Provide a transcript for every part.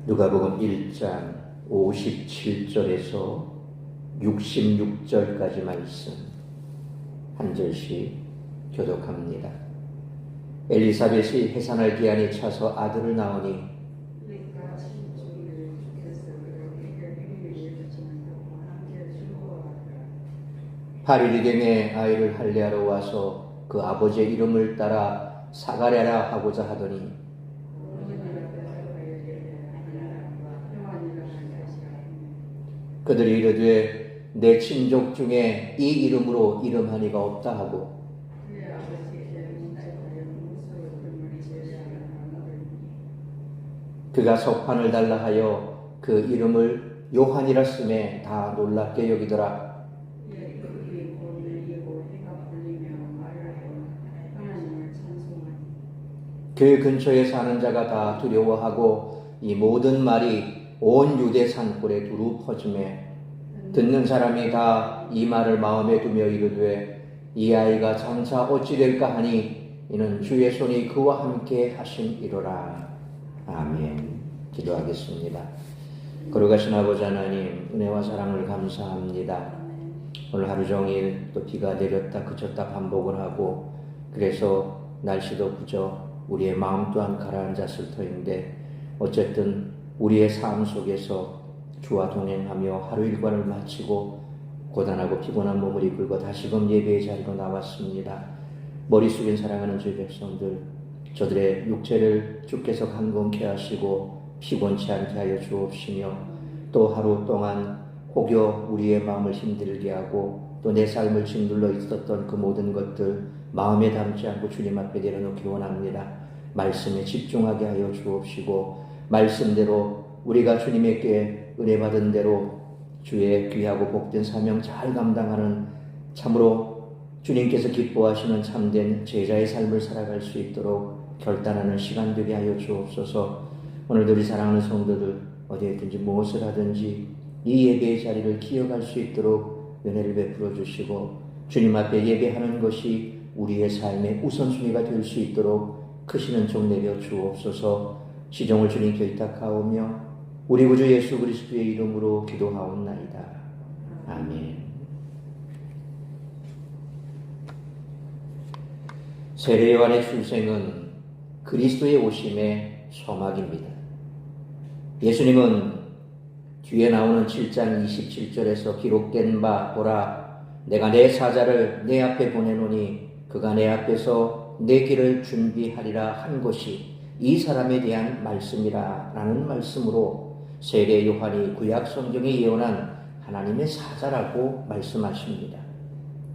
누가복음 1장 57절에서 66절까지 말씀 한 절씩 교독합니다. 엘리사벳이 해산할 기한이 차서 아들을 낳으니 팔일이 되매 아이를 할례하러 와서 그 아버지의 이름을 따라 사가랴라 하고자 하더니 그들이 이르되 내 친족 중에 이 이름으로 이름한 이가 없다 하고 그가 석판을 달라 하여 그 이름을 요한이라 쓰매 다 놀랍게 여기더라. 그 근처에 사는 자가 다 두려워하고 이 모든 말이 온 유대 산골에 두루 퍼지매 듣는 사람이 다 이 말을 마음에 두며 이르되 이 아이가 장차 어찌 될까 하니 이는 주의 손이 그와 함께 하심이로라. 아멘. 기도하겠습니다. 거룩하신 아버지 하나님, 은혜와 사랑을 감사합니다. 오늘 하루 종일 또 비가 내렸다 그쳤다 반복을 하고 그래서 날씨도 그저 우리의 마음 또한 가라앉았을 터인데 어쨌든 우리의 삶 속에서 주와 동행하며 하루 일과를 마치고 고단하고 피곤한 몸을 이끌고 다시금 예배의 자리로 나왔습니다. 머리 숙인 사랑하는 주의 백성들, 저들의 육체를 주께서 강건케 하시고 피곤치 않게 하여 주옵시며 또 하루 동안 혹여 우리의 마음을 힘들게 하고 또 내 삶을 짓눌러 있었던 그 모든 것들 마음에 담지 않고 주님 앞에 내려놓기 원합니다. 말씀에 집중하게 하여 주옵시고 말씀대로 우리가 주님에게 은혜 받은 대로 주의 귀하고 복된 사명 잘 감당하는 참으로 주님께서 기뻐하시는 참된 제자의 삶을 살아갈 수 있도록 결단하는 시간 되게 하여 주옵소서. 오늘도 우리 사랑하는 성도들 어디에 있든지 무엇을 하든지 이 예배의 자리를 기억할 수 있도록 은혜를 베풀어 주시고 주님 앞에 예배하는 것이 우리의 삶의 우선순위가 될 수 있도록 크시는 종 내려 주옵소서. 시종을 주님께 의탁하오며 우리 구주 예수 그리스도의 이름으로 기도하옵나이다. 아멘. 세례 요한의 출생은 그리스도의 오심의 서막입니다. 예수님은 뒤에 나오는 7장 27절에서 기록된 바 보라 내가 내 사자를 내 앞에 보내노니 그가 내 앞에서 내 길을 준비하리라 한 것이 이 사람에 대한 말씀이라 라는 말씀으로 세례 요한이 구약 성경에 예언한 하나님의 사자라고 말씀하십니다.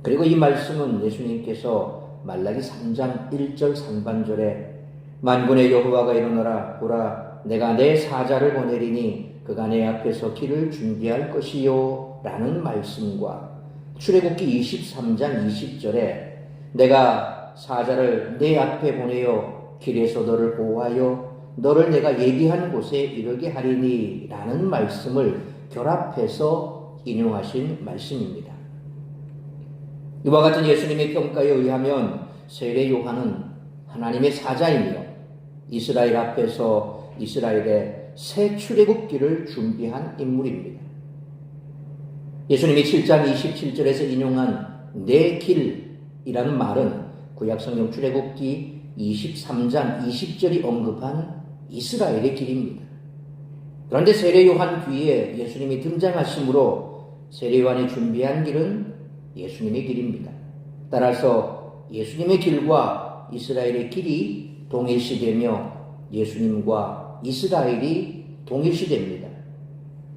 그리고 이 말씀은 예수님께서 말라기 3장 1절 상반절에 만군의 여호와가 이르노라 보라 내가 내 사자를 보내리니 그가 내 앞에서 길을 준비할 것이요 라는 말씀과 출애굽기 23장 20절에 내가 사자를 내 앞에 보내어 길에서 너를 보호하여 너를 내가 예비한 곳에 이르게 하리니 라는 말씀을 결합해서 인용하신 말씀입니다. 이와 같은 예수님의 평가에 의하면 세례 요한은 하나님의 사자이며 이스라엘 앞에서 이스라엘의 새 출애굽기를 준비한 인물입니다. 예수님이 7장 27절에서 인용한 내 길이라는 말은 구약성경 출애굽기 23장 20절이 언급한 이스라엘의 길입니다. 그런데 세례 요한 뒤에 예수님이 등장하심으로 세례 요한이 준비한 길은 예수님의 길입니다. 따라서 예수님의 길과 이스라엘의 길이 동일시되며 예수님과 이스라엘이 동일시됩니다.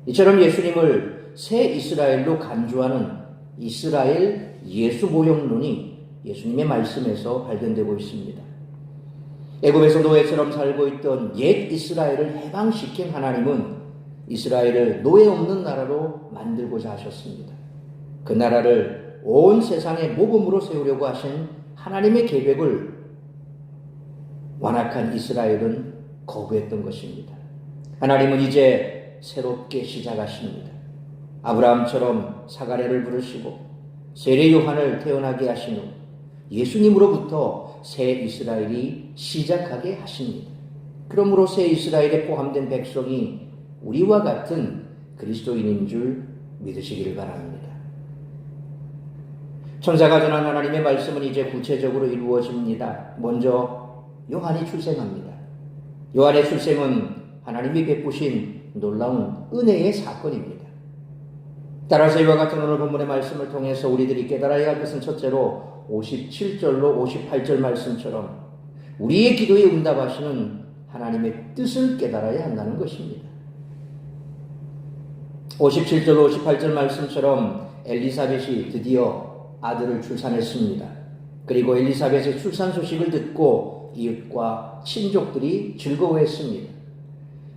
이처럼 예수님을 새 이스라엘로 간주하는 이스라엘 예수 모형론이 예수님의 말씀에서 발견되고 있습니다. 애굽에서 노예처럼 살고 있던 옛 이스라엘을 해방시킨 하나님은 이스라엘을 노예 없는 나라로 만들고자 하셨습니다. 그 나라를 온 세상의 모범으로 세우려고 하신 하나님의 계획을 완악한 이스라엘은 거부했던 것입니다. 하나님은 이제 새롭게 시작하십니다. 아브라함처럼 사가랴를 부르시고 세례 요한을 태어나게 하신 후 예수님으로부터 새 이스라엘이 시작하게 하십니다. 그러므로 새 이스라엘에 포함된 백성이 우리와 같은 그리스도인인 줄 믿으시기를 바랍니다. 천사가 전한 하나님의 말씀은 이제 구체적으로 이루어집니다. 먼저 요한이 출생합니다. 요한의 출생은 하나님이 베푸신 놀라운 은혜의 사건입니다. 따라서 이와 같은 오늘 본문의 말씀을 통해서 우리들이 깨달아야 할 것은 첫째로 57절로 58절 말씀처럼 우리의 기도에 응답하시는 하나님의 뜻을 깨달아야 한다는 것입니다. 57절 58절 말씀처럼 엘리사벳이 드디어 아들을 출산했습니다. 그리고 엘리사벳의 출산 소식을 듣고 이웃과 친족들이 즐거워했습니다.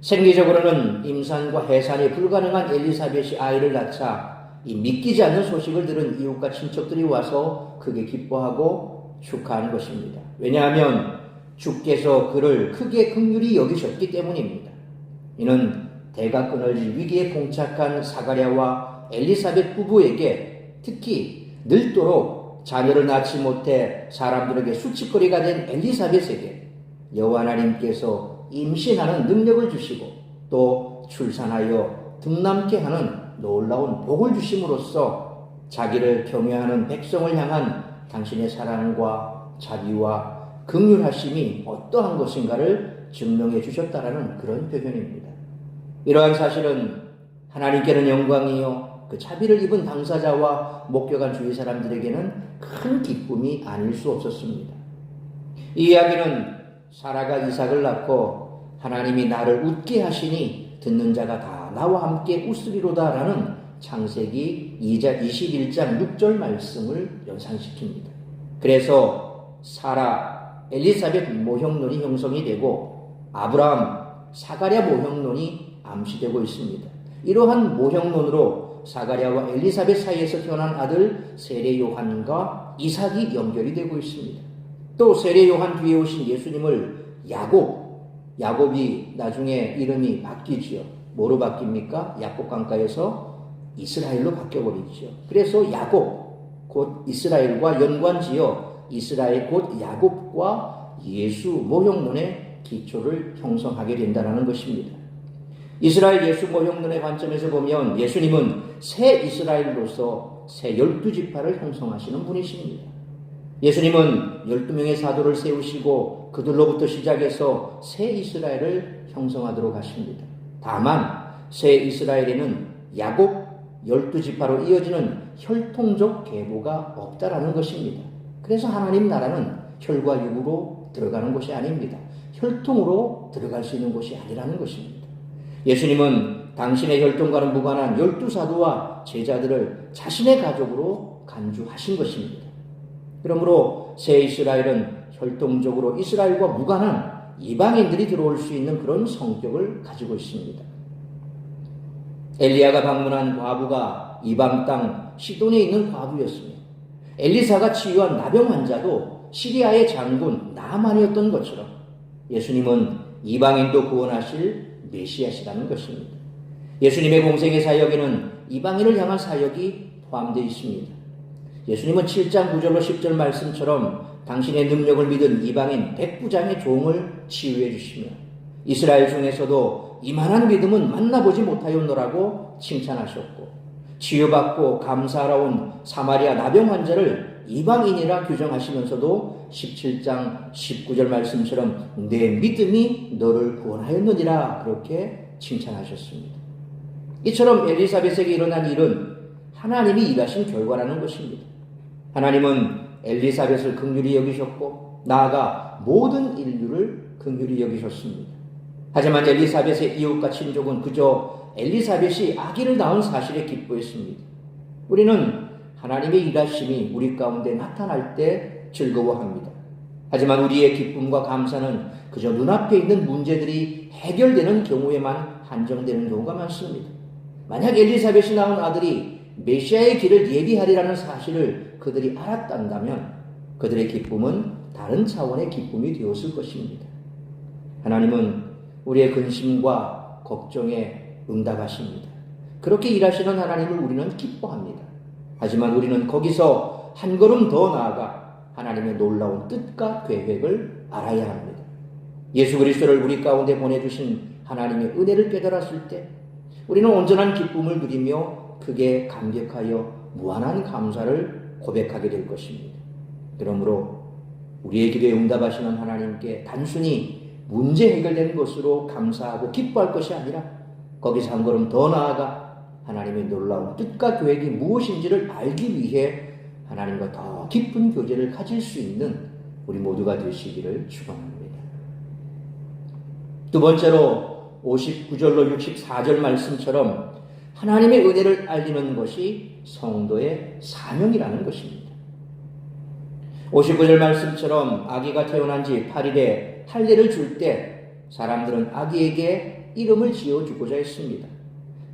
생리적으로는 임산과 해산이 불가능한 엘리사벳이 아이를 낳자 이 믿기지 않는 소식을 들은 이웃과 친척들이 와서 크게 기뻐하고 축하한 것입니다. 왜냐하면 주께서 그를 크게 긍휼히 여기셨기 때문입니다. 이는 대가 끊어질 위기에 봉착한 사가랴와 엘리사벳 부부에게 특히 늙도록 자녀를 낳지 못해 사람들에게 수치거리가 된 엘리사벳에게 여호와 하나님께서 임신하는 능력을 주시고 또 출산하여 등남케 하는 놀라운 복을 주심으로써 자기를 경외하는 백성을 향한 당신의 사랑과 자비와 긍휼하심이 어떠한 것인가를 증명해 주셨다라는 그런 표현입니다. 이러한 사실은 하나님께는 영광이요 그 자비를 입은 당사자와 목격한 주위 사람들에게는 큰 기쁨이 아닐 수 없었습니다. 이 이야기는 사라가 이삭을 낳고 하나님이 나를 웃게 하시니 듣는 자가 다 나와 함께 웃으리로다 라는 창세기 21장 6절 말씀을 연상시킵니다. 그래서 사라, 엘리사벳 모형론이 형성이 되고 아브라함, 사가랴 모형론이 암시되고 있습니다. 이러한 모형론으로 사가랴와 엘리사벳 사이에서 태어난 아들 세례 요한과 이삭이 연결이 되고 있습니다. 또 세례 요한 뒤에 오신 예수님을 야곱이 나중에 이름이 바뀌지요. 뭐로 바뀝니까? 야곱 강가에서 이스라엘로 바뀌어버리죠. 그래서 야곱 곧 이스라엘과 연관지어 이스라엘 곧 야곱과 예수 모형론의 기초를 형성하게 된다는 것입니다. 이스라엘 예수 모형론의 관점에서 보면 예수님은 새 이스라엘로서 새 12지파를 형성하시는 분이십니다. 예수님은 12명의 사도를 세우시고 그들로부터 시작해서 새 이스라엘을 형성하도록 하십니다. 다만 새 이스라엘에는 야곱 12지파로 이어지는 혈통적 계보가 없다라는 것입니다. 그래서 하나님 나라는 혈과 육으로 들어가는 것이 아닙니다. 혈통으로 들어갈 수 있는 것이 아니라는 것입니다. 예수님은 당신의 혈통과는 무관한 12사도와 제자들을 자신의 가족으로 간주하신 것입니다. 그러므로 새 이스라엘은 혈통적으로 이스라엘과 무관한 이방인들이 들어올 수 있는 그런 성격을 가지고 있습니다. 엘리야가 방문한 과부가 이방 땅 시돈에 있는 과부였으며 엘리사가 치유한 나병 환자도 시리아의 장군 나만이었던 것처럼 예수님은 이방인도 구원하실 메시아시라는 것입니다. 예수님의 공생의 사역에는 이방인을 향한 사역이 포함되어 있습니다. 예수님은 7장 9절로 10절 말씀처럼 당신의 능력을 믿은 이방인 백부장의 종을 치유해 주시며 이스라엘 중에서도 이만한 믿음은 만나보지 못하였노라고 칭찬하셨고 치유받고 감사하러 온 사마리아 나병 환자를 이방인이라 규정하시면서도 17장 19절 말씀처럼 내 믿음이 너를 구원하였느니라 그렇게 칭찬하셨습니다. 이처럼 엘리사벳에게 일어난 일은 하나님이 일하신 결과라는 것입니다. 하나님은 엘리사벳을 긍휼히 여기셨고 나아가 모든 인류를 긍휼히 여기셨습니다. 하지만 엘리사벳의 이웃과 친족은 그저 엘리사벳이 아기를 낳은 사실에 기뻐했습니다. 우리는 하나님의 일하심이 우리 가운데 나타날 때 즐거워합니다. 하지만 우리의 기쁨과 감사는 그저 눈앞에 있는 문제들이 해결되는 경우에만 한정되는 경우가 많습니다. 만약 엘리사벳이 낳은 아들이 메시아의 길을 예비하리라는 사실을 그들이 알았단다면 그들의 기쁨은 다른 차원의 기쁨이 되었을 것입니다. 하나님은 우리의 근심과 걱정에 응답하십니다. 그렇게 일하시는 하나님을 우리는 기뻐합니다. 하지만 우리는 거기서 한 걸음 더 나아가 하나님의 놀라운 뜻과 계획을 알아야 합니다. 예수 그리스도를 우리 가운데 보내주신 하나님의 은혜를 깨달았을 때 우리는 온전한 기쁨을 누리며 크게 감격하여 무한한 감사를 고백하게 될 것입니다. 그러므로 우리의 기도에 응답하시는 하나님께 단순히 문제 해결되는 것으로 감사하고 기뻐할 것이 아니라 거기서 한 걸음 더 나아가 하나님의 놀라운 뜻과 계획이 무엇인지를 알기 위해 하나님과 더 깊은 교제를 가질 수 있는 우리 모두가 되시기를 축원합니다. 두 번째로 59절로 64절 말씀처럼 하나님의 은혜를 알리는 것이 성도의 사명이라는 것입니다. 59절 말씀처럼 아기가 태어난 지 8일에 할례를 줄 때 사람들은 아기에게 이름을 지어주고자 했습니다.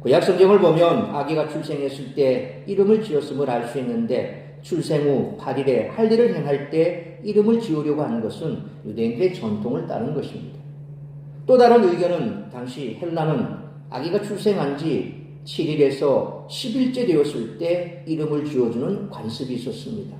구약 성경을 보면 아기가 출생했을 때 이름을 지었음을 알 수 있는데 출생 후 8일에 할례를 행할 때 이름을 지으려고 하는 것은 유대인들의 전통을 따른 것입니다. 또 다른 의견은 당시 헬라는 아기가 출생한 지 7일에서 10일째 되었을 때 이름을 지어주는 관습이 있었습니다.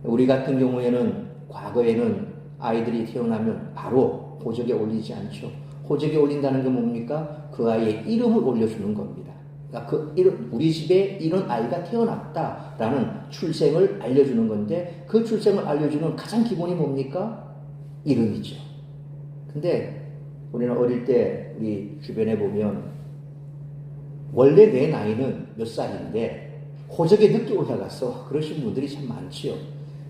우리 같은 경우에는 과거에는 아이들이 태어나면 바로 호적에 올리지 않죠. 호적에 올린다는 게 뭡니까? 그 아이의 이름을 올려주는 겁니다. 그러니까 그 이름, 우리 집에 이런 아이가 태어났다라는 출생을 알려주는 건데 그 출생을 알려주는 가장 기본이 뭡니까? 이름이죠. 근데 우리는 어릴 때 우리 주변에 보면 원래 내 나이는 몇 살인데 호적에 늦게 올라가서 그러신 분들이 참 많지요.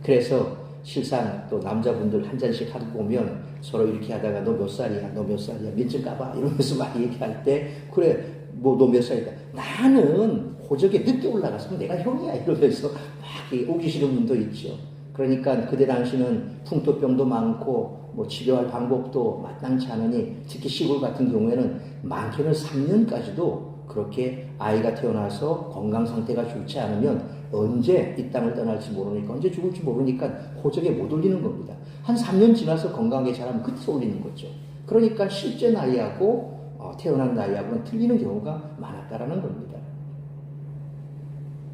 그래서 실상 또 남자분들 한 잔씩 하고 보면 서로 이렇게 하다가 너 몇 살이야? 너 몇 살이야? 민증 까봐? 이러면서 막 얘기할 때 그래 뭐 너 몇 살이다? 나는 호적에 늦게 올라가서 내가 형이야 이러면서 막 오기 싫은 분도 있죠. 그러니까 그때 당시는 풍토병도 많고 뭐 치료할 방법도 마땅치 않으니 특히 시골 같은 경우에는 많게는 3년까지도 그렇게 아이가 태어나서 건강 상태가 좋지 않으면 언제 이 땅을 떠날지 모르니까 언제 죽을지 모르니까 호적에 못 올리는 겁니다. 한 3년 지나서 건강하게 자라면 그때 올리는 거죠. 그러니까 실제 나이하고 태어난 나이하고는 틀리는 경우가 많았다라는 겁니다.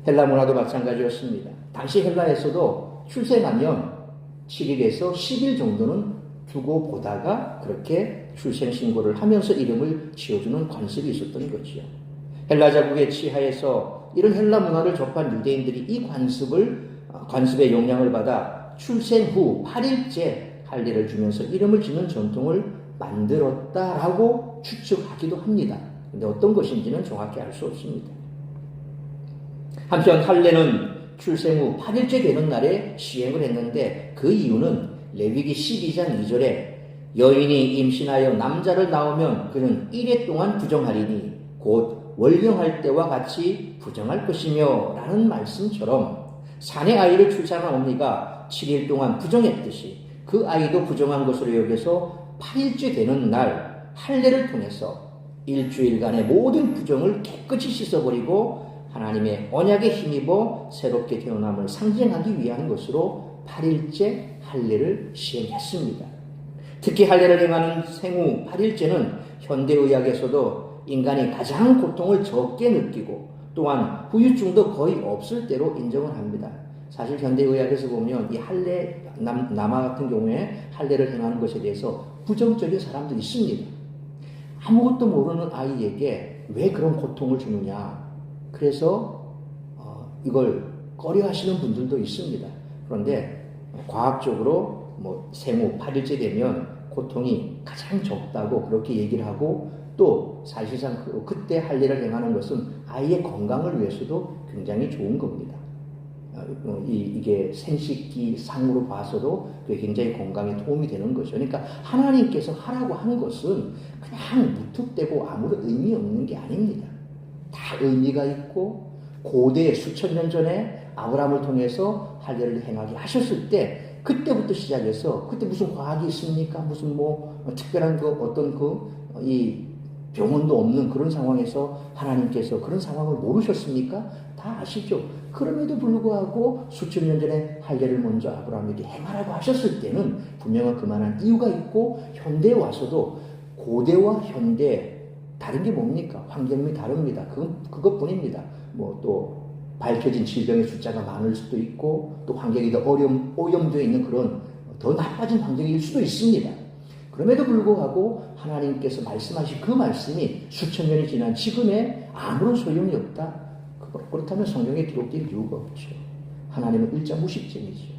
헬라 문화도 마찬가지였습니다. 당시 헬라에서도 출생하면 7일에서 10일 정도는 두고 보다가 그렇게 출생 신고를 하면서 이름을 지어주는 관습이 있었던 거지요. 헬라 자국의 치하에서 이런 헬라 문화를 접한 유대인들이 이 관습의 영향을 받아 출생 후 8일째 할례를 주면서 이름을 짓는 전통을 만들었다라고 추측하기도 합니다. 그런데 어떤 것인지는 정확히 알 수 없습니다. 한편 할례는 출생 후 8일째 되는 날에 시행을 했는데 그 이유는 레위기 12장 2절에 여인이 임신하여 남자를 낳으면 그는 1회 동안 부정하리니 곧 월경할 때와 같이 부정할 것이며 라는 말씀처럼 사내 아이를 출산한 어머니가 7일 동안 부정했듯이 그 아이도 부정한 것으로 여겨서 8일째 되는 날 할례를 통해서 일주일간의 모든 부정을 깨끗이 씻어버리고 하나님의 언약에 힘입어 새롭게 태어남을 상징하기 위한 것으로 8일째 할례를 시행했습니다. 특히 할례를 행하는 생후 8일째는 현대의학에서도 인간이 가장 고통을 적게 느끼고 또한 후유증도 거의 없을 때로 인정을 합니다. 사실 현대의학에서 보면 이 할례, 남아 같은 경우에 할례를 행하는 것에 대해서 부정적인 사람들이 있습니다. 아무것도 모르는 아이에게 왜 그런 고통을 주느냐. 그래서 이걸 꺼려하시는 분들도 있습니다. 그런데 과학적으로 생후 8일째 되면 고통이 가장 적다고 그렇게 얘기를 하고 또 사실상 그때 할례를 행하는 것은 아이의 건강을 위해서도 굉장히 좋은 겁니다. 이게 생식기 상으로 봐서도 굉장히 건강에 도움이 되는 거죠. 그러니까 하나님께서 하라고 하는 것은 그냥 무턱대고 아무런 의미 없는 게 아닙니다. 다 의미가 있고 고대 수천 년 전에 아브라함을 통해서 할례를 행하게 하셨을 때 그때부터 시작해서 그때 무슨 과학이 있습니까? 무슨 특별한 이 병원도 없는 그런 상황에서 하나님께서 그런 상황을 모르셨습니까? 다 아시죠? 그럼에도 불구하고 수천 년 전에 할례를 먼저 아브라함에게 행하라고 하셨을 때는 분명한 그만한 이유가 있고 현대에 와서도 고대와 현대 다른 게 뭡니까? 환경이 다릅니다. 그것뿐입니다. 또 밝혀진 질병의 숫자가 많을 수도 있고 또 환경이 더 오염되어 있는 그런 더 나빠진 환경일 수도 있습니다. 그럼에도 불구하고 하나님께서 말씀하신 그 말씀이 수천 년이 지난 지금에 아무런 소용이 없다. 그렇다면 성경에 기록될 이유가 없죠. 하나님은 일자 무식쟁이죠.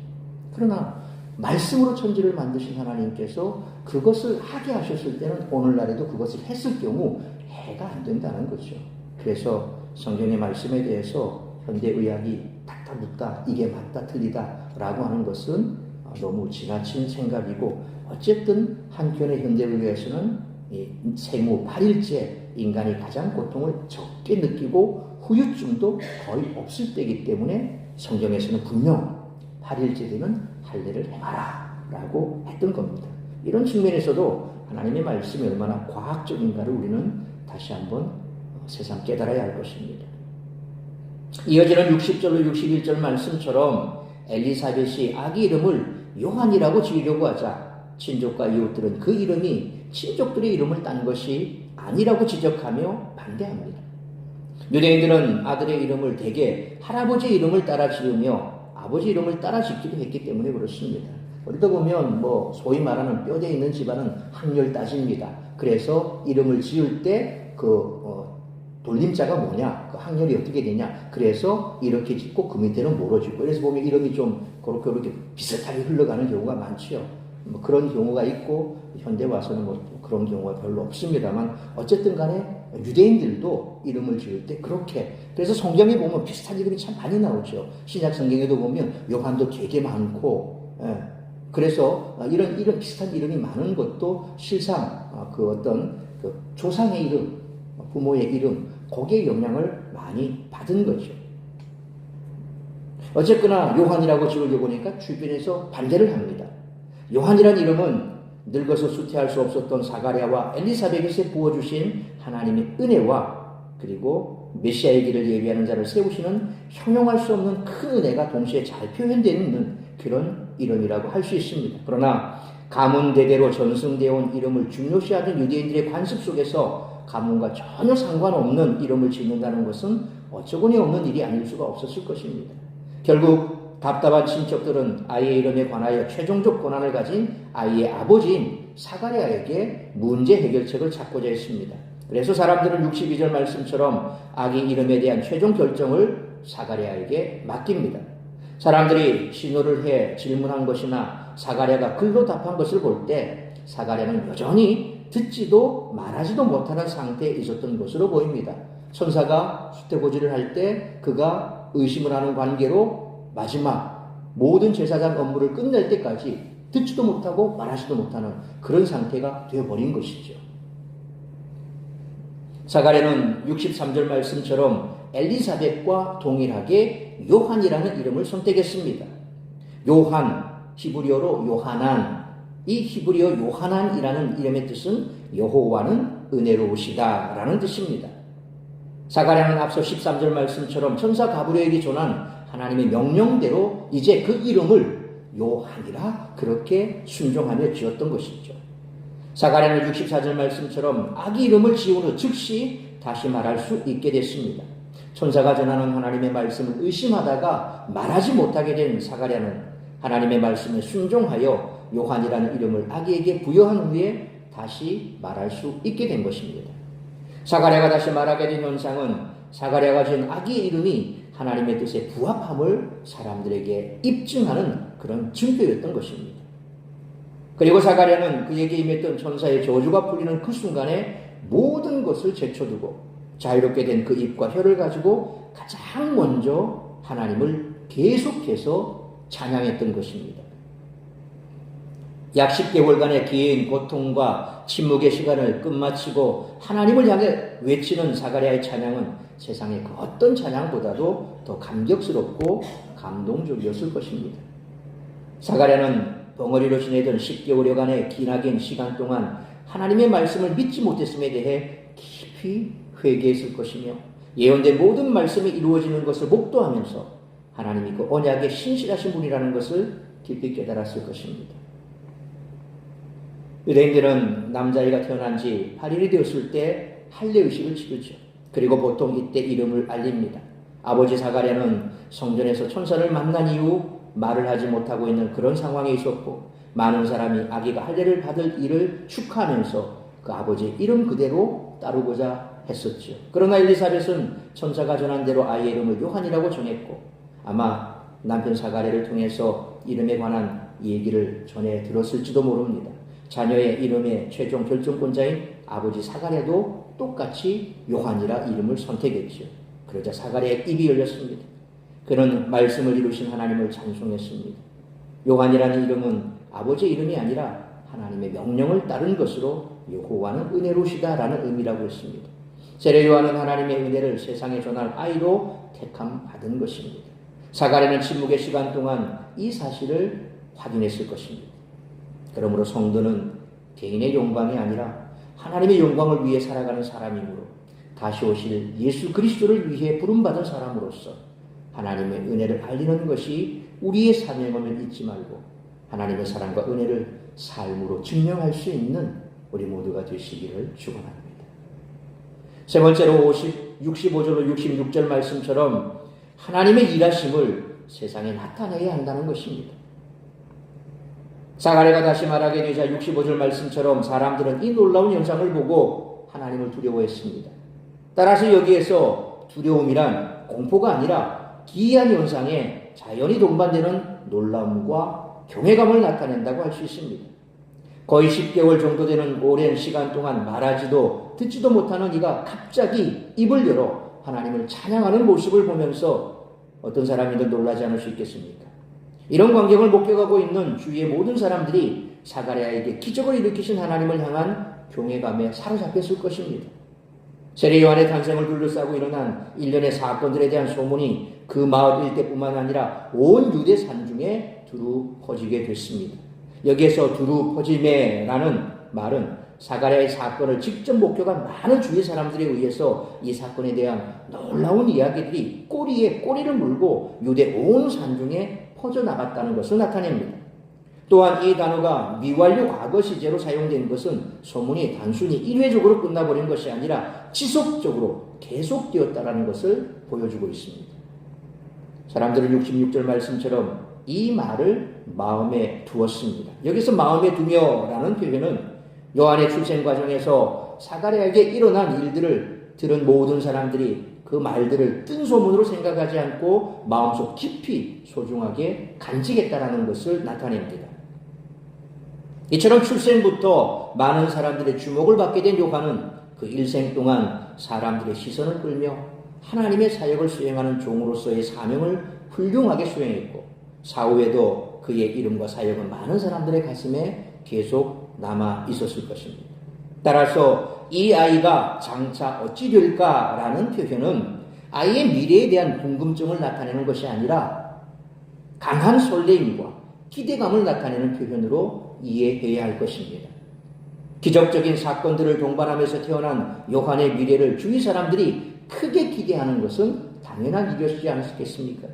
그러나 말씀으로 천지를 만드신 하나님께서 그것을 하게 하셨을 때는 오늘날에도 그것을 했을 경우 해가 안 된다는 거죠. 그래서 성경의 말씀에 대해서 현대의학이 탁탁 묻다, 이게 맞다 틀리다 라고 하는 것은 너무 지나친 생각이고, 어쨌든 한편의 현대의학에서는 이 생후 8일째 인간이 가장 고통을 적게 느끼고 후유증도 거의 없을 때이기 때문에 성경에서는 분명 8일째 되면 할례를 행하라 라고 했던 겁니다. 이런 측면에서도 하나님의 말씀이 얼마나 과학적인가를 우리는 다시 한번 새삼 깨달아야 할 것입니다. 이어지는 60절로 61절 말씀처럼 엘리사벳이 아기 이름을 요한이라고 지으려고 하자 친족과 이웃들은 그 이름이 친족들의 이름을 딴 것이 아니라고 지적하며 반대합니다. 유대인들은 아들의 이름을 대개 할아버지 이름을 따라 지으며 아버지 이름을 따라 짓기도 했기 때문에 그렇습니다. 우리도 보면 소위 말하는 뼈대 있는 집안은 학렬 따집니다. 그래서 이름을 지을 때 돌림자가 뭐냐, 그 학렬이 어떻게 되냐, 그래서 이렇게 짓고 그 밑에는 뭐로 짓고, 그래서 보면 이름이 좀 그렇게 비슷하게 흘러가는 경우가 많죠. 그런 경우가 있고 현대 와서는 그런 경우가 별로 없습니다만, 어쨌든 간에 유대인들도 이름을 지을 때 그렇게, 그래서 성경에 보면 비슷한 이름이 참 많이 나오죠. 신약 성경에도 보면 요한도 되게 많고, 그래서 이런 비슷한 이름이 많은 것도 실상 어떤 조상의 이름, 부모의 이름, 거기에 영향을 많이 받은 거죠. 어쨌거나 요한이라고 지으려고 하니까 주변에서 반대를 합니다. 요한이라는 이름은 늙어서 수태할 수 없었던 사가랴와 엘리사벳에게 부어주신 하나님의 은혜와 그리고 메시아의 길을 예비하는 자를 세우시는 형용할 수 없는 큰 은혜가 동시에 잘 표현되는 그런 이름이라고 할 수 있습니다. 그러나 가문 대대로 전승되어 온 이름을 중요시하던 유대인들의 관습 속에서 가문과 전혀 상관없는 이름을 짓는다는 것은 어처구니 없는 일이 아닐 수가 없었을 것입니다. 결국 답답한 친척들은 아이의 이름에 관하여 최종적 권한을 가진 아이의 아버지인 사가랴에게 문제 해결책을 찾고자 했습니다. 그래서 사람들은 62절 말씀처럼 아기 이름에 대한 최종 결정을 사가랴에게 맡깁니다. 사람들이 신호를 해 질문한 것이나 사가랴가 글로 답한 것을 볼 때 사가랴는 여전히 듣지도 말하지도 못하는 상태에 있었던 것으로 보입니다. 천사가 수태고지를 할 때 그가 의심을 하는 관계로 마지막 모든 제사장 업무를 끝낼 때까지 듣지도 못하고 말하지도 못하는 그런 상태가 되어버린 것이죠. 사가랴는 63절 말씀처럼 엘리사벳과 동일하게 요한이라는 이름을 선택했습니다. 요한, 히브리어로 요하난, 이 히브리어 요하난이라는 이름의 뜻은 여호와는 은혜로우시다 라는 뜻입니다. 사가랴는 앞서 13절 말씀처럼 천사 가브리엘이 전한 하나님의 명령대로 이제 그 이름을 요한이라 그렇게 순종하며 지었던 것이죠. 사가랴는 64절 말씀처럼 아기 이름을 지은 후 즉시 다시 말할 수 있게 됐습니다. 천사가 전하는 하나님의 말씀을 의심하다가 말하지 못하게 된 사가랴는 하나님의 말씀에 순종하여 요한이라는 이름을 아기에게 부여한 후에 다시 말할 수 있게 된 것입니다. 사가랴가 다시 말하게 된 현상은 사가랴가 지은 아기의 이름이 하나님의 뜻에 부합함을 사람들에게 입증하는 그런 증표였던 것입니다. 그리고 사가랴는 그에게 임했던 천사의 저주가 풀리는 그 순간에 모든 것을 제쳐두고 자유롭게 된 그 입과 혀를 가지고 가장 먼저 하나님을 계속해서 찬양했던 것입니다. 약 10개월간의 긴 고통과 침묵의 시간을 끝마치고 하나님을 향해 외치는 사가랴의 찬양은 세상의 그 어떤 찬양보다도 더 감격스럽고 감동적이었을 것입니다. 사가랴는 벙어리로 지내던 10개월여간의 기나긴 시간 동안 하나님의 말씀을 믿지 못했음에 대해 깊이 회개했을 것이며 예언된 모든 말씀이 이루어지는 것을 목도하면서 하나님이 그 언약에 신실하신 분이라는 것을 깊이 깨달았을 것입니다. 유대인들은 남자아이가 태어난 지 8일이 되었을 때 할례의식을 치르죠. 그리고 보통 이때 이름을 알립니다. 아버지 사가랴는 성전에서 천사를 만난 이후 말을 하지 못하고 있는 그런 상황에 있었고 많은 사람이 아기가 할례를 받을 일을 축하하면서 그 아버지의 이름 그대로 따르고자 했었죠. 그러나 엘리사벳은 천사가 전한 대로 아이의 이름을 요한이라고 정했고 아마 남편 사가랴를 통해서 이름에 관한 얘기를 전해 들었을지도 모릅니다. 자녀의 이름의 최종 결정권자인 아버지 사가랴도 똑같이 요한이라 이름을 선택했죠. 그러자 사가랴의 입이 열렸습니다. 그는 말씀을 이루신 하나님을 찬송했습니다. 요한이라는 이름은 아버지의 이름이 아니라 하나님의 명령을 따른 것으로 여호와는 은혜로시다라는 의미라고 했습니다. 세례 요한은 하나님의 은혜를 세상에 전할 아이로 택함 받은 것입니다. 사가랴는 침묵의 시간 동안 이 사실을 확인했을 것입니다. 그러므로 성도는 개인의 영광이 아니라 하나님의 영광을 위해 살아가는 사람이므로 다시 오실 예수 그리스도를 위해 부름받은 사람으로서 하나님의 은혜를 알리는 것이 우리의 사명임을 잊지 말고 하나님의 사랑과 은혜를 삶으로 증명할 수 있는 우리 모두가 되시기를 축원합니다. 세 번째로 65절로 66절 말씀처럼 하나님의 일하심을 세상에 나타내야 한다는 것입니다. 사가랴가 다시 말하게 되자 65절 말씀처럼 사람들은 이 놀라운 현상을 보고 하나님을 두려워했습니다. 따라서 여기에서 두려움이란 공포가 아니라 기이한 현상에 자연히 동반되는 놀라움과 경외감을 나타낸다고 할 수 있습니다. 거의 10개월 정도 되는 오랜 시간 동안 말하지도 듣지도 못하는 이가 갑자기 입을 열어 하나님을 찬양하는 모습을 보면서 어떤 사람이든 놀라지 않을 수 있겠습니까? 이런 광경을 목격하고 있는 주위의 모든 사람들이 사가랴에게 기적을 일으키신 하나님을 향한 경외감에 사로잡혔을 것입니다. 세례 요한의 탄생을 둘러싸고 일어난 일련의 사건들에 대한 소문이 그 마을 일대뿐만 아니라 온 유대 산중에 두루 퍼지게 됐습니다. 여기에서 두루 퍼짐에라는 말은 사가랴의 사건을 직접 목격한 많은 주위 사람들에 의해서 이 사건에 대한 놀라운 이야기들이 꼬리에 꼬리를 물고 유대 온 산중에 퍼져나갔다는 것을 나타냅니다. 또한 이 단어가 미완료 과거 시제로 사용된 것은 소문이 단순히 일회적으로 끝나버린 것이 아니라 지속적으로 계속되었다는 것을 보여주고 있습니다. 사람들은 66절 말씀처럼 이 말을 마음에 두었습니다. 여기서 마음에 두며라는 표현은 요한의 출생 과정에서 사가랴에게 일어난 일들을 들은 모든 사람들이 그 말들을 뜬 소문으로 생각하지 않고 마음속 깊이 소중하게 간직했다라는 것을 나타냅니다. 이처럼 출생부터 많은 사람들의 주목을 받게 된 요한은 그 일생 동안 사람들의 시선을 끌며 하나님의 사역을 수행하는 종으로서의 사명을 훌륭하게 수행했고 사후에도 그의 이름과 사역은 많은 사람들의 가슴에 계속 남아 있었을 것입니다. 따라서 이 아이가 장차 어찌 될까라는 표현은 아이의 미래에 대한 궁금증을 나타내는 것이 아니라 강한 설레임과 기대감을 나타내는 표현으로 이해해야 할 것입니다. 기적적인 사건들을 동반하면서 태어난 요한의 미래를 주위 사람들이 크게 기대하는 것은 당연한 일이었지 않았겠습니까?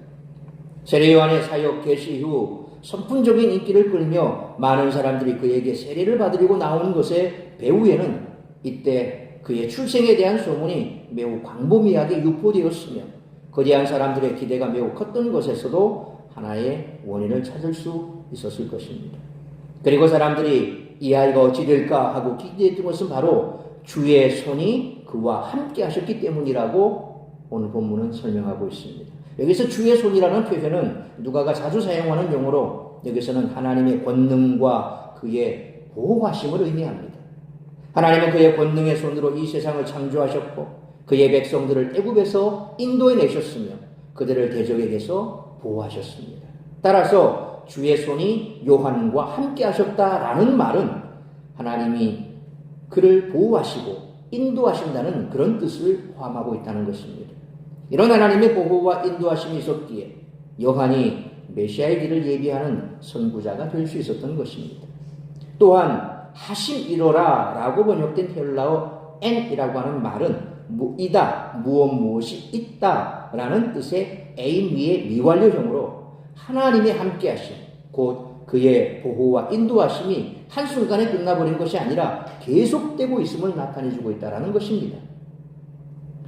세례 요한의 사역 개시 후 선풍적인 인기를 끌며 많은 사람들이 그에게 세례를 받으려고 나오는 것의 배후에는 이때 그의 출생에 대한 소문이 매우 광범위하게 유포되었으며 거대한 사람들의 기대가 매우 컸던 것에서도 하나의 원인을 찾을 수 있었을 것입니다. 그리고 사람들이 이 아이가 어찌 될까 하고 기대했던 것은 바로 주의 손이 그와 함께 하셨기 때문이라고 오늘 본문은 설명하고 있습니다. 여기서 주의 손이라는 표현은 누가가 자주 사용하는 용어로 여기서는 하나님의 권능과 그의 보호하심을 의미합니다. 하나님은 그의 권능의 손으로 이 세상을 창조하셨고 그의 백성들을 애굽에서 인도해 내셨으며 그들을 대적에게서 보호하셨습니다. 따라서 주의 손이 요한과 함께 하셨다라는 말은 하나님이 그를 보호하시고 인도하신다는 그런 뜻을 포함하고 있다는 것입니다. 이런 하나님의 보호와 인도하심이 있었기에 요한이 메시아의 길을 예비하는 선구자가 될 수 있었던 것입니다. 또한 하심 이로라 라고 번역된 헬라어 엔이라고 하는 말은 이다, 무엇이 있다 라는 뜻의 에임위의 미완료형으로 하나님의 함께하심, 곧 그의 보호와 인도하심이 한순간에 끝나버린 것이 아니라 계속되고 있음을 나타내주고 있다는 것입니다.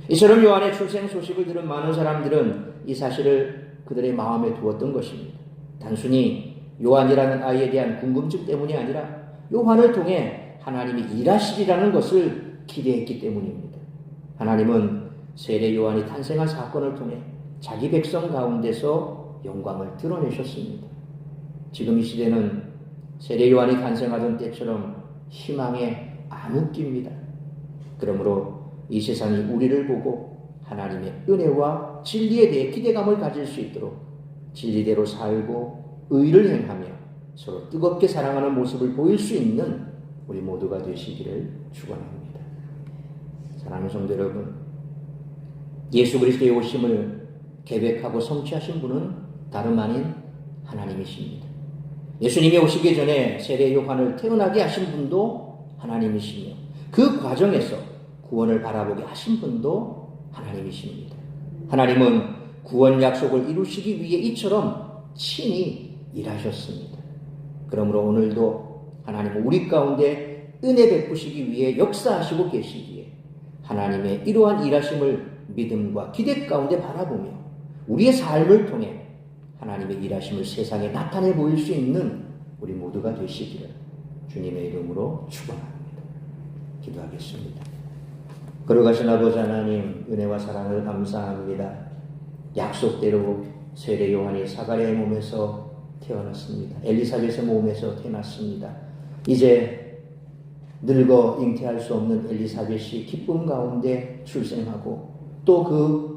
이처럼 요한의 출생 소식을 들은 많은 사람들은 이 사실을 그들의 마음에 두었던 것입니다. 단순히 요한이라는 아이에 대한 궁금증 때문이 아니라 요한을 통해 하나님이 일하시리라는 것을 기대했기 때문입니다. 하나님은 세례 요한이 탄생한 사건을 통해 자기 백성 가운데서 영광을 드러내셨습니다. 지금 이 시대는 세례 요한이 탄생하던 때처럼 희망의 암흑기입니다. 그러므로 이 세상이 우리를 보고 하나님의 은혜와 진리에 대해 기대감을 가질 수 있도록 진리대로 살고 의를 행하며 서로 뜨겁게 사랑하는 모습을 보일 수 있는 우리 모두가 되시기를 축원합니다. 사랑하는 성도 여러분, 예수 그리스도의 오심을 계획하고 성취하신 분은 다름 아닌 하나님이십니다. 예수님이 오시기 전에 세례 요한을 태어나게 하신 분도 하나님이시며 그 과정에서 구원을 바라보게 하신 분도 하나님이십니다. 하나님은 구원 약속을 이루시기 위해 이처럼 친히 일하셨습니다. 그러므로 오늘도 하나님은 우리 가운데 은혜 베푸시기 위해 역사하시고 계시기에 하나님의 이러한 일하심을 믿음과 기대 가운데 바라보며 우리의 삶을 통해 하나님의 일하심을 세상에 나타내 보일 수 있는 우리 모두가 되시기를 주님의 이름으로 축원합니다. 기도하겠습니다. 거룩하신 아버지 하나님, 은혜와 사랑을 감사합니다. 약속대로 세례 요한이 사가랴의 몸에서 태어났습니다. 엘리사벳의 몸에서 태어났습니다. 이제 늙어 잉태할 수 없는 엘리사벳이 기쁨 가운데 출생하고 또 그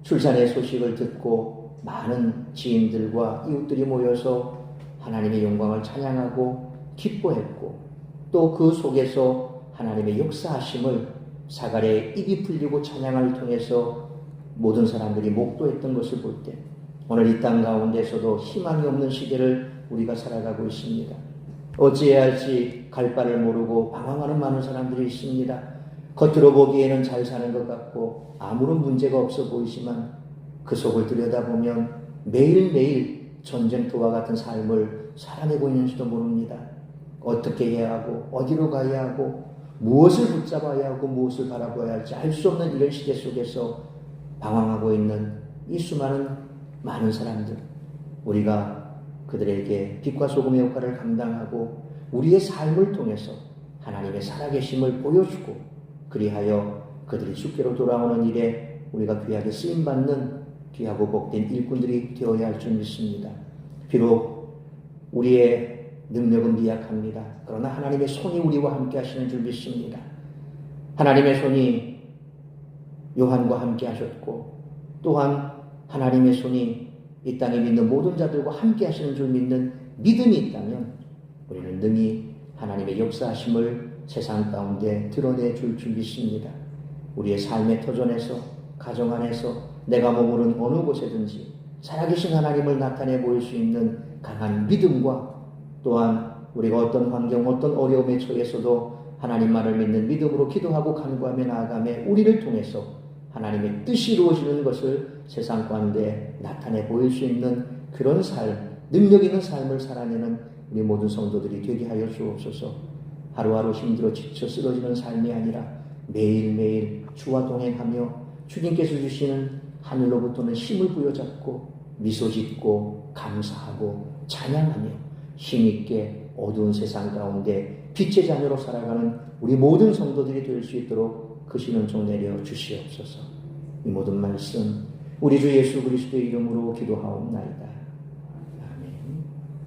출산의 소식을 듣고 많은 지인들과 이웃들이 모여서 하나님의 영광을 찬양하고 기뻐했고 또 그 속에서 하나님의 역사하심을 사가랴의 입이 풀리고 찬양을 통해서 모든 사람들이 목도했던 것을 볼 때 오늘 이 땅 가운데서도 희망이 없는 시대를 우리가 살아가고 있습니다. 어찌해야 할지 갈 바를 모르고 방황하는 많은 사람들이 있습니다. 겉으로 보기에는 잘 사는 것 같고 아무런 문제가 없어 보이지만 그 속을 들여다보면 매일매일 전쟁터와 같은 삶을 살아내고 있는지도 모릅니다. 어떻게 해야 하고 어디로 가야 하고 무엇을 붙잡아야 하고 무엇을 바라봐야 할지 알 수 없는 이런 시대 속에서 방황하고 있는 이 수많은 많은 사람들, 우리가 그들에게 빛과 소금의 역할을 감당하고 우리의 삶을 통해서 하나님의 살아계심을 보여주고 그리하여 그들이 주께로 돌아오는 일에 우리가 귀하게 쓰임받는 귀하고 복된 일꾼들이 되어야 할 줄 믿습니다. 비록 우리의 능력은 미약합니다. 그러나 하나님의 손이 우리와 함께 하시는 줄 믿습니다. 하나님의 손이 요한과 함께 하셨고 또한 하나님의 손이 이 땅에 믿는 모든 자들과 함께 하시는 줄 믿는 믿음이 있다면 우리는 능히 하나님의 역사하심을 세상 가운데 드러내 줄 믿습니다. 우리의 삶의 터전에서 가정 안에서 내가 머무른 어느 곳에든지 살아계신 하나님을 나타내 보일 수 있는 강한 믿음과 또한 우리가 어떤 환경, 어떤 어려움에 처해서도 하나님만을 믿는 믿음으로 기도하고 간구하며 나아가며 우리를 통해서 하나님의 뜻이 이루어지는 것을 세상 가운데 나타내 보일 수 있는 그런 삶, 능력 있는 삶을 살아내는 우리 모든 성도들이 되게 하여 주옵소서. 하루하루 힘들어 지쳐 쓰러지는 삶이 아니라 매일매일 주와 동행하며 주님께서 주시는 하늘로부터는 힘을 부여잡고 미소 짓고 감사하고 찬양하며 힘있게 어두운 세상 가운데 빛의 자녀로 살아가는 우리 모든 성도들이 될 수 있도록 크신 종 내려 주시옵소서. 이 모든 말씀 우리 주 예수 그리스도의 이름으로 기도하옵나이다.